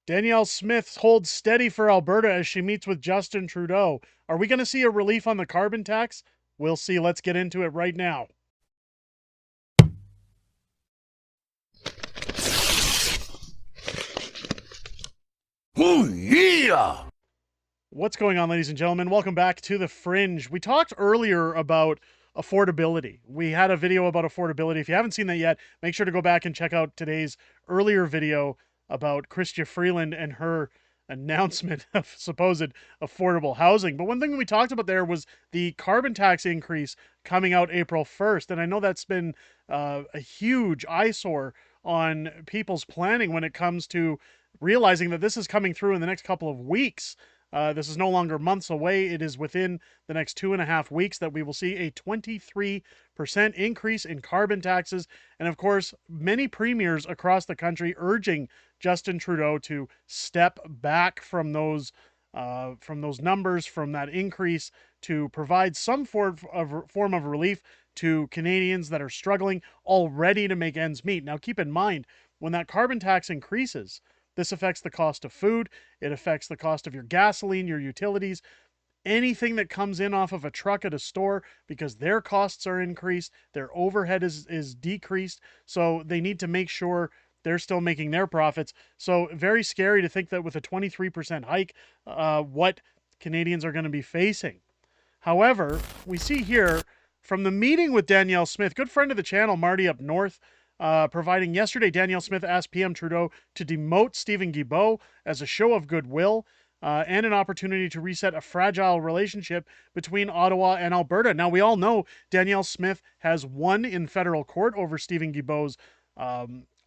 Danielle Smith holds steady for Alberta as she meets with Justin Trudeau. Are we going to see a relief on the carbon tax? We'll see. Let's get into it right now. Oh, yeah! What's going on, ladies and gentlemen? Welcome back to The Fringe. We talked earlier about affordability. We had a video about affordability. If you haven't seen that yet, make sure to go back and check out today's earlier video about Chrystia Freeland and her announcement of supposed affordable housing. But one thing we talked about there was the carbon tax increase coming out April 1st. And I know that's been a huge eyesore on people's planning when it comes to realizing that this is coming through in the next couple of weeks. This is no longer months away. It is within the next 2.5 weeks that we will see a 23% increase in carbon taxes. And of course, many premiers across the country urging Justin Trudeau to step back from those numbers, from that increase, to provide some form of relief to Canadians that are struggling already to make ends meet. Now, keep in mind, when that carbon tax increases, this affects the cost of food. It affects the cost of your gasoline, your utilities, anything that comes in off of a truck at a store, because their costs are increased, their overhead is decreased. So they need to make sure they're still making their profits. So very scary to think that with a 23% hike, what Canadians are going to be facing. However, we see here from the meeting with Danielle Smith, good friend of the channel, Marty up north, providing yesterday, Danielle Smith asked PM Trudeau to demote Stephen Guilbeault as a show of goodwill and an opportunity to reset a fragile relationship between Ottawa and Alberta. Now, we all know Danielle Smith has won in federal court over Stephen Guilbeault's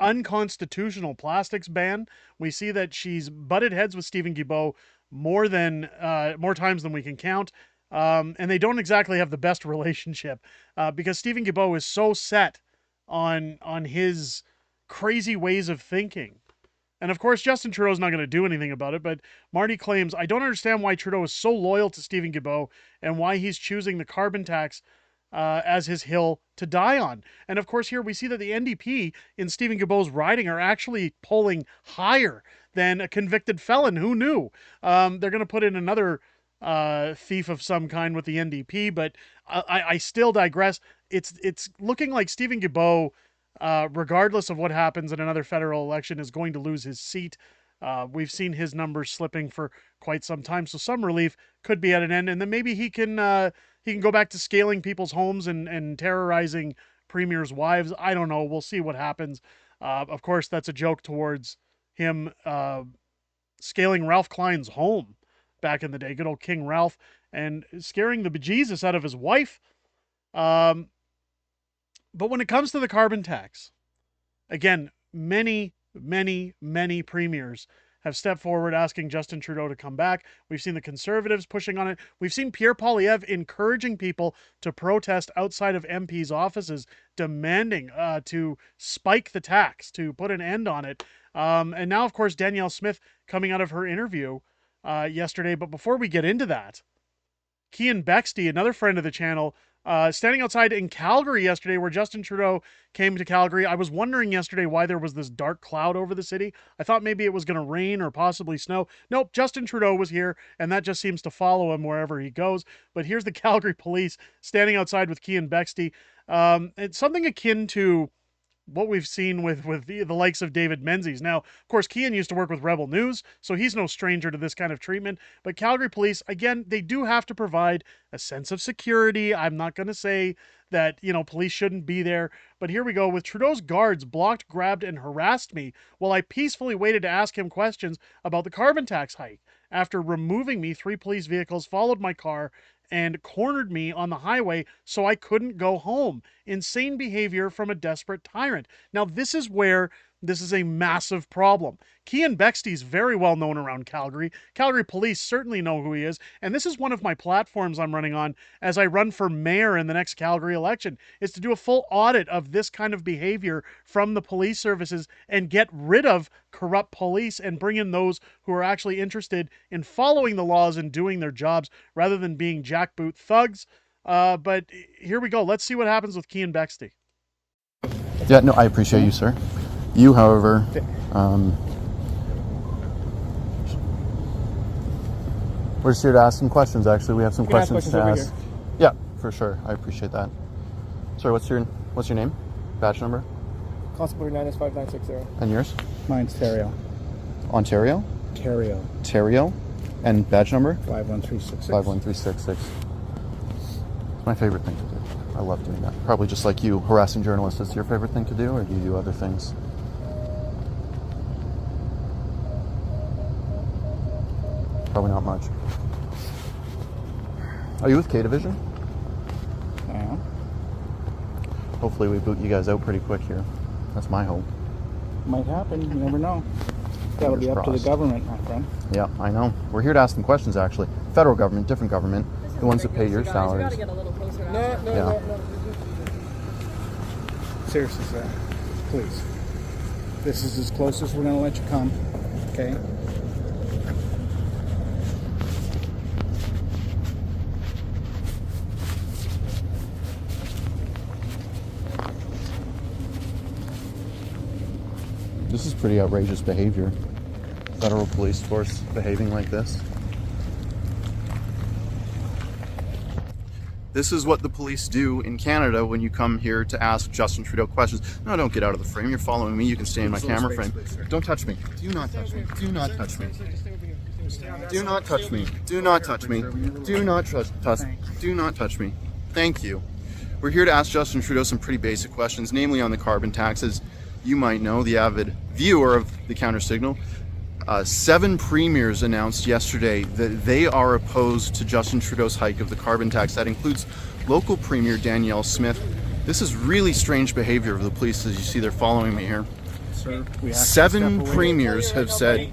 unconstitutional plastics ban. We see that she's butted heads with Stephen Guilbeault more times than we can count. And they don't exactly have the best relationship because Stephen Guilbeault is so set on his crazy ways of thinking. And of course, Justin Trudeau's not going to do anything about it, but Marty claims, I don't understand why Trudeau is so loyal to Stephen Guilbeault and why he's choosing the carbon tax as his hill to die on. And of course, here we see that the NDP in Stephen Guilbeault's riding are actually polling higher than a convicted felon. Who knew? They're going to put in another thief of some kind with the NDP, but I still digress. It's looking like Stephen Guilbeault, regardless of what happens in another federal election, is going to lose his seat. We've seen his numbers slipping for quite some time, so some relief could be at an end, and then maybe he can go back to scaling people's homes and terrorizing premiers' wives. I don't know. We'll see what happens. Of course, that's a joke towards him scaling Ralph Klein's home back in the day, good old King Ralph, and scaring the bejesus out of his wife. But when it comes to the carbon tax, again, many premiers have stepped forward asking Justin Trudeau to come back. We've seen the Conservatives pushing on it. We've seen Pierre Poilievre encouraging people to protest outside of MPs' offices, demanding to spike the tax, to put an end on it. And now, of course, Danielle Smith coming out of her interview yesterday. But before we get into that, Cian Bexty, another friend of the channel, standing outside in Calgary yesterday, where Justin Trudeau came to Calgary. I was wondering yesterday why there was this dark cloud over the city. I thought maybe it was going to rain or possibly snow. Nope, Justin Trudeau was here, and that just seems to follow him wherever he goes. But here's the Calgary police standing outside with Cian Bexty. It's something akin to what we've seen with the likes of David Menzies. Now, of course, Cian used to work with Rebel News, so he's no stranger to this kind of treatment. But Calgary police, again, they do have to provide a sense of security. I'm not going to say that, police shouldn't be there. But here we go. With Trudeau's guards blocked, grabbed, and harassed me while I peacefully waited to ask him questions about the carbon tax hike. After removing me, 3 police vehicles followed my car and cornered me on the highway so I couldn't go home. Insane behavior from a desperate tyrant. Now, this is where this is a massive problem. Cian Bexty's very well known around Calgary. Calgary police certainly know who he is, and this is one of my platforms I'm running on as I run for mayor in the next Calgary election, is to do a full audit of this kind of behavior from the police services and get rid of corrupt police and bring in those who are actually interested in following the laws and doing their jobs rather than being jackboot thugs. But here we go. Let's see what happens with Cian Bexty. Yeah, no, I appreciate you, sir. You, however, We're just here to ask some questions, actually. We have some questions to ask. Here. Yeah, for sure. I appreciate that. Sorry, what's your name? Badge number? Constable 9S5960. And yours? Mine's Terrio. Ontario? Terrio. And badge number? 51366. 51366. It's my favorite thing to do. I love doing that. Probably just like you, harassing journalists is your favorite thing to do, or do you do other things? Probably not much. Are you with K Division? I am. Hopefully we boot you guys out pretty quick here. That's my hope. Might happen. You never know. That'll be up to the government, my friend. Yeah, I know. We're here to ask some questions, actually. Federal government, different government, the ones that pay your salaries. You gotta get a little closer. No. Seriously, sir. Please. This is as close as we're going to let you come. Okay? This is pretty outrageous behavior. Federal police force behaving like this. This is what the police do in Canada when you come here to ask Justin Trudeau questions. No, don't get out of the frame. You're following me. You can stay in my camera frame. Don't touch me. Do not touch me. Do not touch me. Do not touch me. Do not touch me. Do not do not touch me. Thank you. We're here to ask Justin Trudeau some pretty basic questions, namely on the carbon taxes. You might know, the avid viewer of the Counter Signal, 7 premiers announced yesterday that they are opposed to Justin Trudeau's hike of the carbon tax. That includes local Premier Danielle Smith. This is really strange behavior of the police, as you see they're following me here. Sir, 7 premiers have said,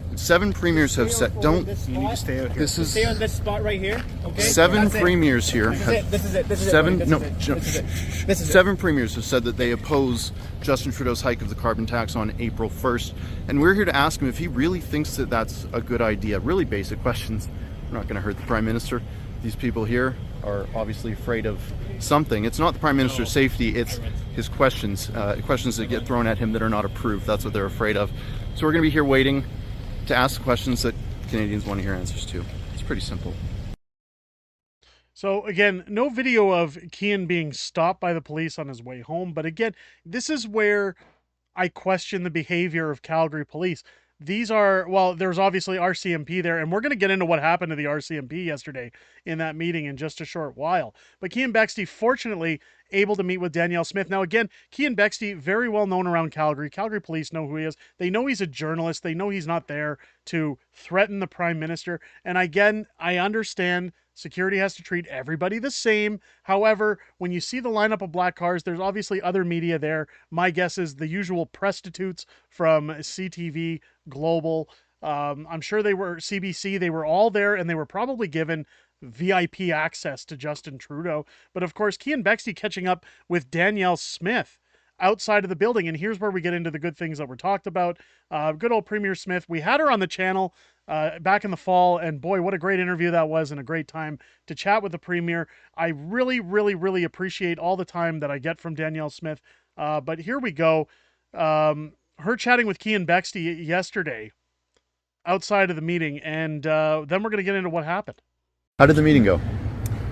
don't, you need to stay out here. This is, Stay on this spot right here, okay? 7 premiers here. This is it. This is it. Seven, This no, is it. This is it. 7 premiers have said that they oppose Justin Trudeau's hike of the carbon tax on April 1st. And we're here to ask him if he really thinks that that's a good idea. Really basic questions. We're not going to hurt the Prime Minister. These people here are obviously afraid of something. It's not the Prime Minister's safety, it's his questions. Questions that get thrown at him that are not approved. That's what they're afraid of. So we're going to be here waiting to ask questions that Canadians want to hear answers to. It's pretty simple. So again, no video of Kean being stopped by the police on his way home. But again, this is where I question the behavior of Calgary police. These are, well, there's obviously RCMP there, and we're going to get into what happened to the RCMP yesterday in that meeting in just a short while. But Kean Bexte, fortunately, able to meet with Danielle Smith. Now, again, Kean Bexte, very well known around Calgary. Calgary police know who he is. They know he's a journalist. They know he's not there to threaten the Prime Minister. And again, I understand security has to treat everybody the same. However, when you see the lineup of black cars, there's obviously other media there. My guess is the usual prostitutes from CTV, Global. I'm sure they were CBC. They were all there, and they were probably given VIP access to Justin Trudeau. But of course, Kean Bexte catching up with Danielle Smith outside of the building. And here's where we get into the good things that were talked about. Good old Premier Smith. We had her on the channel back in the fall, and boy, what a great interview that was, and a great time to chat with the Premier. I really, really, really appreciate all the time that I get from Danielle Smith. But here we go. Her chatting with Kean Bexte yesterday outside of the meeting, and then we're going to get into what happened. How did the meeting go?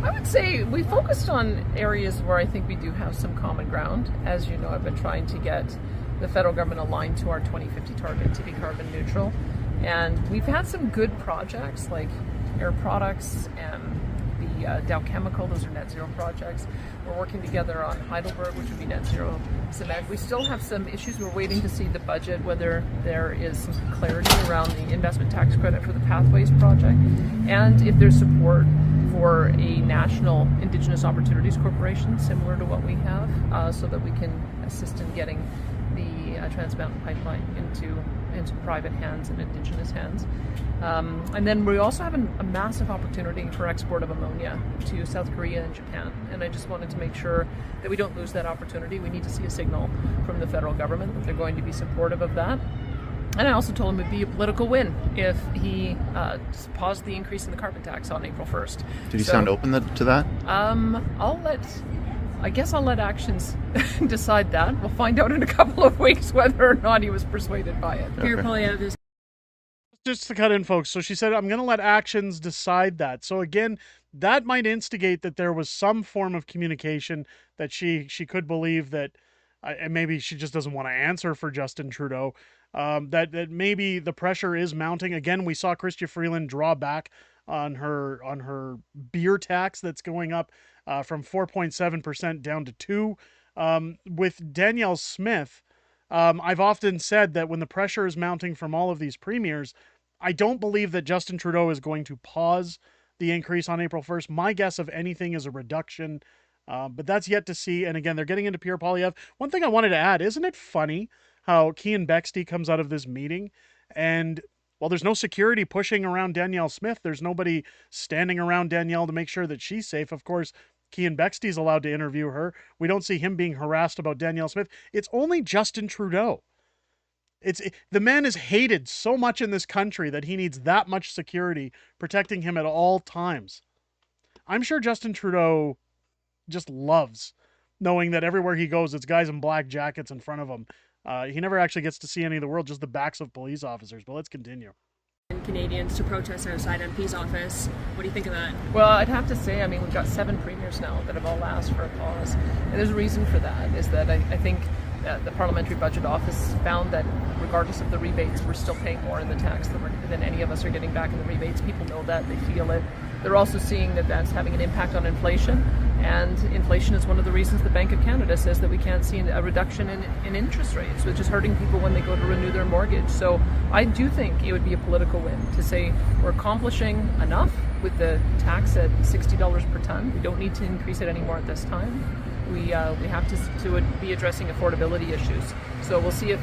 I would say we focused on areas where I think we do have some common ground. As you know, I've been trying to get the federal government aligned to our 2050 target to be carbon neutral. And we've had some good projects like Air Products and the Dow Chemical. Those are net zero projects. We're working together on Heidelberg, which would be net zero cement. We still have some issues. We're waiting to see the budget, whether there is some clarity around the investment tax credit for the Pathways project, and if there's support for a national Indigenous Opportunities Corporation, similar to what we have, so that we can assist in getting the Trans Mountain Pipeline into private hands and Indigenous hands. And then we also have a massive opportunity for export of ammonia to South Korea and Japan. And I just wanted to make sure that we don't lose that opportunity. We need to see a signal from the federal government that they're going to be supportive of that. And I also told him it'd be a political win if he paused the increase in the carbon tax on April 1st. Did he sound open to that? I guess I'll let actions decide that. We'll find out in a couple of weeks whether or not he was persuaded by it. Okay. Probably out of his just to cut in, folks. So she said, I'm going to let actions decide that. So again, that might instigate that there was some form of communication that she could believe that, and maybe she just doesn't want to answer for Justin Trudeau. That maybe the pressure is mounting. Again, we saw Chrystia Freeland draw back on her beer tax that's going up from 4.7% down to 2. With Danielle Smith, I've often said that when the pressure is mounting from all of these premiers, I don't believe that Justin Trudeau is going to pause the increase on April 1st. My guess of anything is a reduction, but that's yet to see. And again, they're getting into Pierre Poilievre. One thing I wanted to add, isn't it funny how Keean Bexte comes out of this meeting and, well, there's no security pushing around Danielle Smith. There's nobody standing around Danielle to make sure that she's safe. Of course, Keean Bexte is allowed to interview her. We don't see him being harassed about Danielle Smith. It's only Justin Trudeau. The man is hated so much in this country that he needs that much security protecting him at all times. I'm sure Justin Trudeau just loves knowing that everywhere he goes, it's guys in black jackets in front of him. He never actually gets to see any of the world, just the backs of police officers. But let's continue. Canadians to protest outside MP's office. What do you think of that? Well, I'd have to say, I mean, we've got 7 premiers now that have all asked for a pause. And there's a reason for that, is that I think the Parliamentary Budget Office found that regardless of the rebates, we're still paying more in the tax than any of us are getting back in the rebates. People know that, they feel it. They're also seeing that that's having an impact on inflation, and inflation is one of the reasons the Bank of Canada says that we can't see a reduction in interest rates, which is hurting people when they go to renew their mortgage. So I do think it would be a political win to say we're accomplishing enough with the tax at $60 per ton. We don't need to increase it anymore at this time. We have to be addressing affordability issues. So we'll see if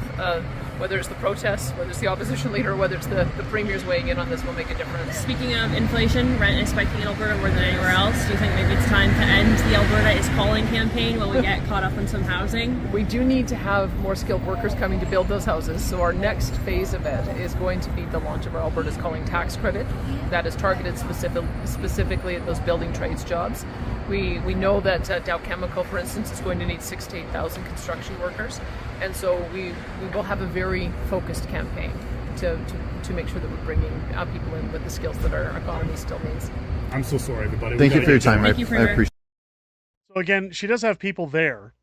whether it's the protests, whether it's the opposition leader, or whether it's the premiers weighing in on this will make a difference. Speaking of inflation, rent is spiking in Alberta more than anywhere else. Do you think maybe it's time to end the Alberta is Calling campaign while we get caught up on some housing? We do need to have more skilled workers coming to build those houses. So our next phase of it is going to be the launch of our Alberta's Calling tax credit. That is targeted specifically at those building trades jobs. We know that Dow Chemical, for instance, is going to need 6,000 to 8,000 construction workers. And so we will have a very focused campaign to make sure that we're bringing people in with the skills that our economy still needs. I'm so sorry, everybody. Thank you for your time. I Thank you for appreciate it. So again, she does have people there,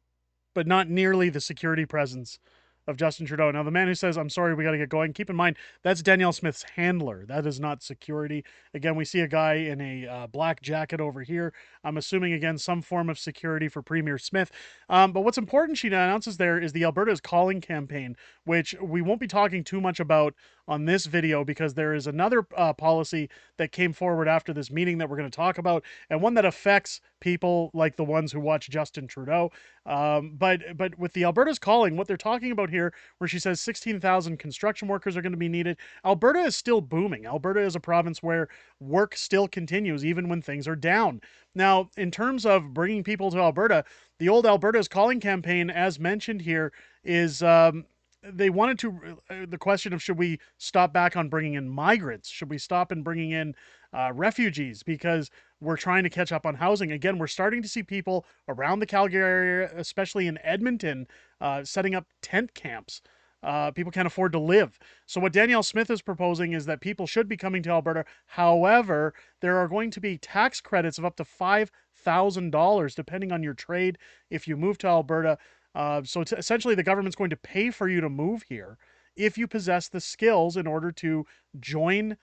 but not nearly the security presence of Justin Trudeau. Now, the man who says, I'm sorry, we got to get going, keep in mind, that's Danielle Smith's handler. That is not security. Again, we see a guy in a black jacket over here. I'm assuming, again, some form of security for Premier Smith. But what's important, she announces there, is the Alberta is Calling campaign, which we won't be talking too much about on this video because there is another policy that came forward after this meeting that we're going to talk about, and one that affects people like the ones who watch Justin Trudeau. But with the Alberta's Calling, what they're talking about here, where she says 16,000 construction workers are going to be needed, Alberta is still booming. Alberta is a province where work still continues even when things are down. Now, in terms of bringing people to Alberta, the old Alberta's Calling campaign, as mentioned here, is they wanted to, the question of should we stop back on bringing in migrants? Should we stop and bringing in refugees? Because we're trying to catch up on housing. Again, we're starting to see people around the Calgary area, especially in Edmonton, setting up tent camps. People can't afford to live. So what Danielle Smith is proposing is that people should be coming to Alberta. However, there are going to be tax credits of up to $5,000 depending on your trade if you move to Alberta. So essentially the government's going to pay for you to move here if you possess the skills in order to join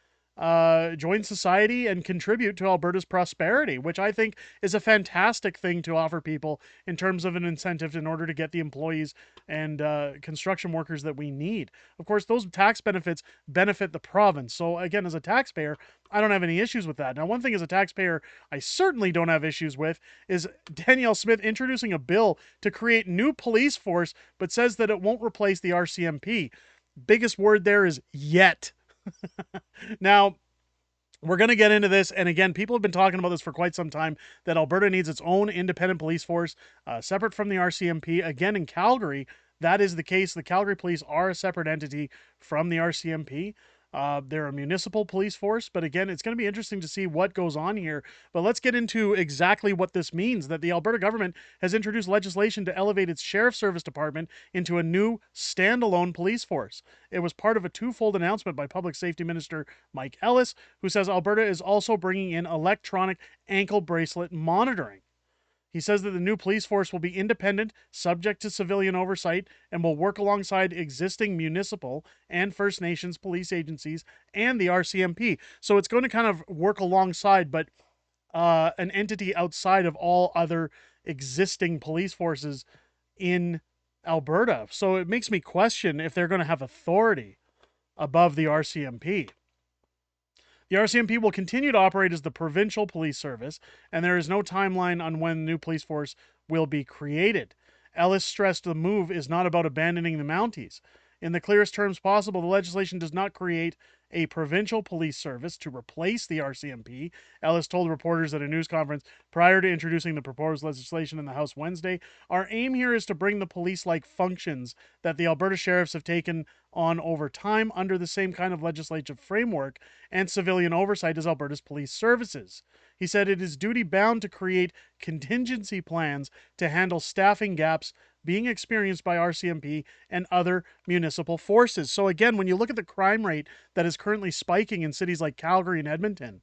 society and contribute to Alberta's prosperity, which I think is a fantastic thing to offer people in terms of an incentive in order to get the employees and construction workers that we need. Of course, those tax benefits benefit the province. So again, as a taxpayer, I don't have any issues with that. Now, one thing as a taxpayer I certainly don't have issues with is Danielle Smith introducing a bill to create new police force, but says that it won't replace the RCMP. Biggest word there is yet. Now, we're going to get into this, and again, people have been talking about this for quite some time, that Alberta needs its own independent police force, separate from the RCMP. Again, in Calgary, that is the case. The Calgary Police are a separate entity from the RCMP. They're a municipal police force, but again, it's going to be interesting to see what goes on here. But let's get into exactly what this means, that the Alberta government has introduced legislation to elevate its Sheriff Service Department into a new standalone police force. It was part of a twofold announcement by Public Safety Minister Mike Ellis, who says Alberta is also bringing in electronic ankle bracelet monitoring. He says that the new police force will be independent, subject to civilian oversight, and will work alongside existing municipal and First Nations police agencies and the RCMP. So it's going to kind of work alongside, but an entity outside of all other existing police forces in Alberta. So it makes me question if they're going to have authority above the RCMP. The RCMP will continue to operate as the provincial police service, and there is no timeline on when the new police force will be created. Ellis stressed the move is not about abandoning the Mounties. In the clearest terms possible, the legislation does not create a provincial police service to replace the RCMP. Ellis told reporters at a news conference prior to introducing the proposed legislation in the House Wednesday, "Our aim here is to bring the police-like functions that the Alberta sheriffs have taken on over time under the same kind of legislative framework and civilian oversight as Alberta's police services." He said it is duty bound to create contingency plans to handle staffing gaps being experienced by RCMP and other municipal forces. So again, when you look at the crime rate that is currently spiking in cities like Calgary and Edmonton,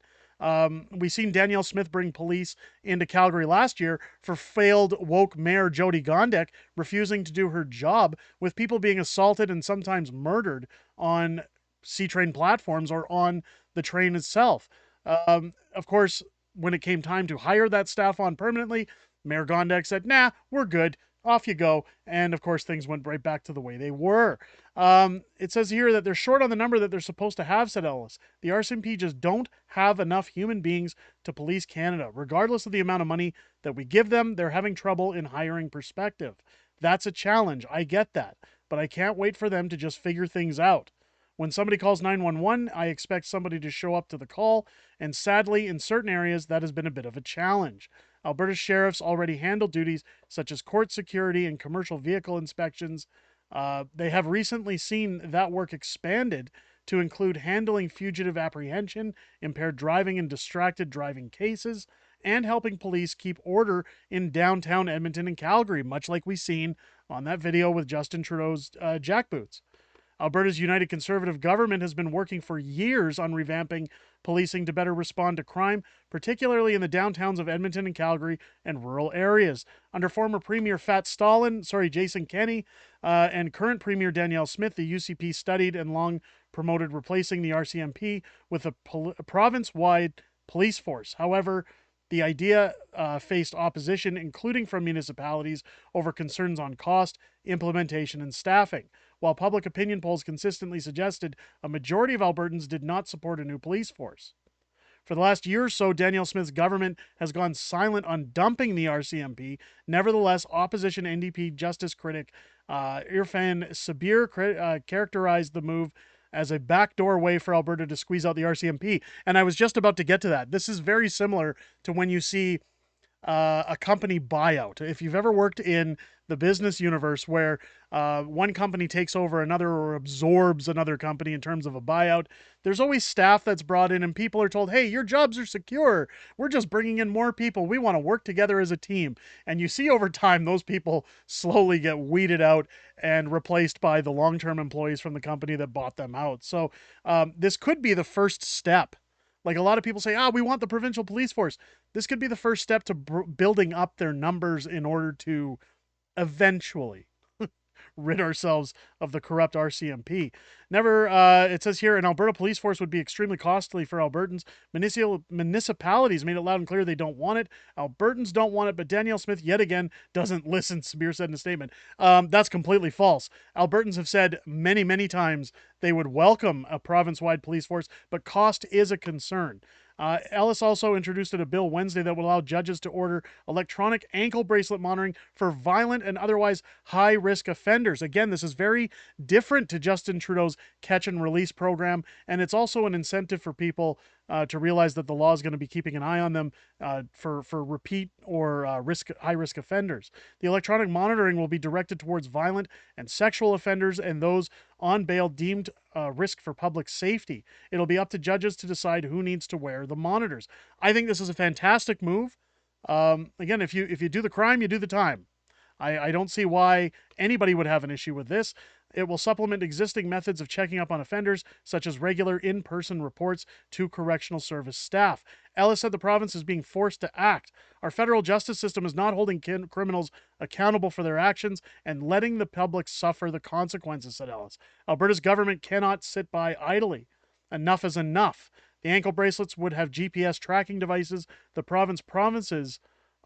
we've seen Danielle Smith bring police into Calgary last year for failed woke Mayor Jyoti Gondek refusing to do her job, with people being assaulted and sometimes murdered on C-train platforms or on the train itself. Of course, when it came time to hire that staff on permanently, Mayor Gondek said, "Nah, we're good. Off you go." And of course, things went right back to the way they were. It says here that they're short on the number that they're supposed to have, said Ellis. The RCMP just don't have enough human beings to police Canada. Regardless of the amount of money that we give them, they're having trouble in hiring perspective. That's a challenge. I get that. But I can't wait for them to just figure things out. When somebody calls 911, I expect somebody to show up to the call, and sadly, in certain areas, that has been a bit of a challenge. Alberta sheriffs already handle duties such as court security and commercial vehicle inspections. They have recently seen that work expanded to include handling fugitive apprehension, impaired driving, and distracted driving cases, and helping police keep order in downtown Edmonton and Calgary, much like we've seen on that video with Justin Trudeau's jackboots. Alberta's United Conservative government has been working for years on revamping policing to better respond to crime, particularly in the downtowns of Edmonton and Calgary and rural areas. Under former Premier Jason Kenney, and current Premier Danielle Smith, the UCP studied and long promoted replacing the RCMP with a province-wide police force. However, the idea faced opposition, including from municipalities, over concerns on cost, implementation, and staffing. While public opinion polls consistently suggested a majority of Albertans did not support a new police force. For the last year or so, Danielle Smith's government has gone silent on dumping the RCMP. Nevertheless, opposition NDP justice critic Irfan Sabir characterized the move as a backdoor way for Alberta to squeeze out the RCMP. And I was just about to get to that. This is very similar to when you see a company buyout. If you've ever worked in the business universe where one company takes over another or absorbs another company in terms of a buyout, there's always staff that's brought in and people are told, "Hey, your jobs are secure. We're just bringing in more people. We want to work together as a team." And you see over time, those people slowly get weeded out and replaced by the long-term employees from the company that bought them out. So this could be the first step. Like a lot of people say, we want the provincial police force. This could be the first step to building up their numbers in order to eventually rid ourselves of the corrupt RCMP. It says here, an Alberta police force would be extremely costly for Albertans. Municipalities made it loud and clear they don't want it. Albertans don't want it, but Danielle Smith yet again doesn't listen, Sabir said in a statement. That's completely false. Albertans have said many, many times they would welcome a province-wide police force, but cost is a concern. Ellis also introduced a bill Wednesday that would allow judges to order electronic ankle bracelet monitoring for violent and otherwise high-risk offenders. Again, this is very different to Justin Trudeau's catch and release program, and it's also an incentive for people to realize that the law is going to be keeping an eye on them for repeat or high-risk offenders. The electronic monitoring will be directed towards violent and sexual offenders and those on bail deemed risk for public safety. It'll be up to judges to decide who needs to wear the monitors. I think this is a fantastic move. Again, if you do the crime, you do the time. I don't see why anybody would have an issue with this. It will supplement existing methods of checking up on offenders, such as regular in-person reports to correctional service staff. Ellis said the province is being forced to act. Our federal justice system is not holding criminals accountable for their actions and letting the public suffer the consequences, said Ellis. Alberta's government cannot sit by idly. Enough is enough. The ankle bracelets would have GPS tracking devices. The provinces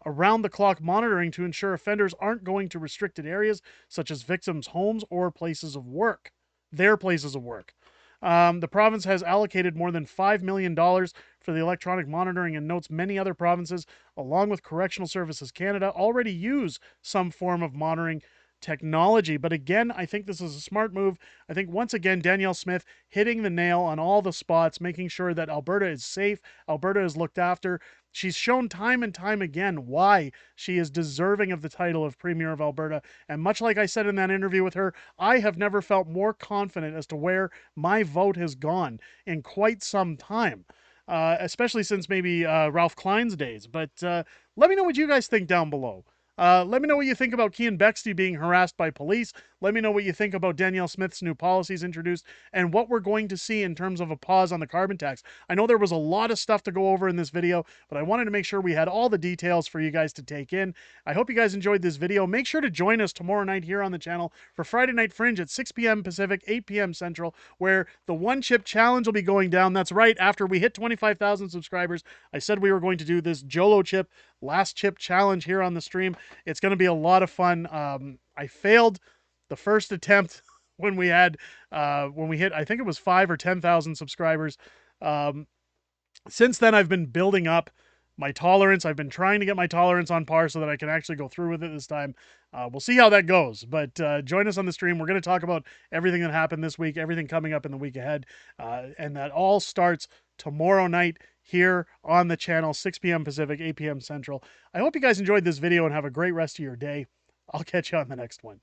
around-the-clock monitoring to ensure offenders aren't going to restricted areas such as victims' homes or places of work, their places of work. The province has allocated more than $5 million for the electronic monitoring and notes many other provinces, along with Correctional Services Canada, already use some form of monitoring technology. But again, I think this is a smart move. I think once again, Danielle Smith hitting the nail on all the spots, making sure that Alberta is safe, Alberta is looked after. She's shown time and time again why she is deserving of the title of Premier of Alberta. And much like I said in that interview with her, I have never felt more confident as to where my vote has gone in quite some time. Especially since maybe Ralph Klein's days. But let me know what you guys think down below. Let me know what you think about Cian Bexley being harassed by police. Let me know what you think about Danielle Smith's new policies introduced and what we're going to see in terms of a pause on the carbon tax. I know there was a lot of stuff to go over in this video, but I wanted to make sure we had all the details for you guys to take in. I hope you guys enjoyed this video. Make sure to join us tomorrow night here on the channel for Friday Night Fringe at 6 p.m. Pacific, 8 p.m. Central, where the One Chip Challenge will be going down. That's right, after we hit 25,000 subscribers, I said we were going to do this Jolo Chip Last Chip Challenge here on the stream. It's going to be a lot of fun. I failed the first attempt when we hit, I think it was 5 or 10,000 subscribers. Since then, I've been building up my tolerance. I've been trying to get my tolerance on par so that I can actually go through with it this time. We'll see how that goes, but join us on the stream. We're going to talk about everything that happened this week, everything coming up in the week ahead, and that all starts tomorrow night here on the channel, 6 p.m. Pacific, 8 p.m. Central. I hope you guys enjoyed this video and have a great rest of your day. I'll catch you on the next one.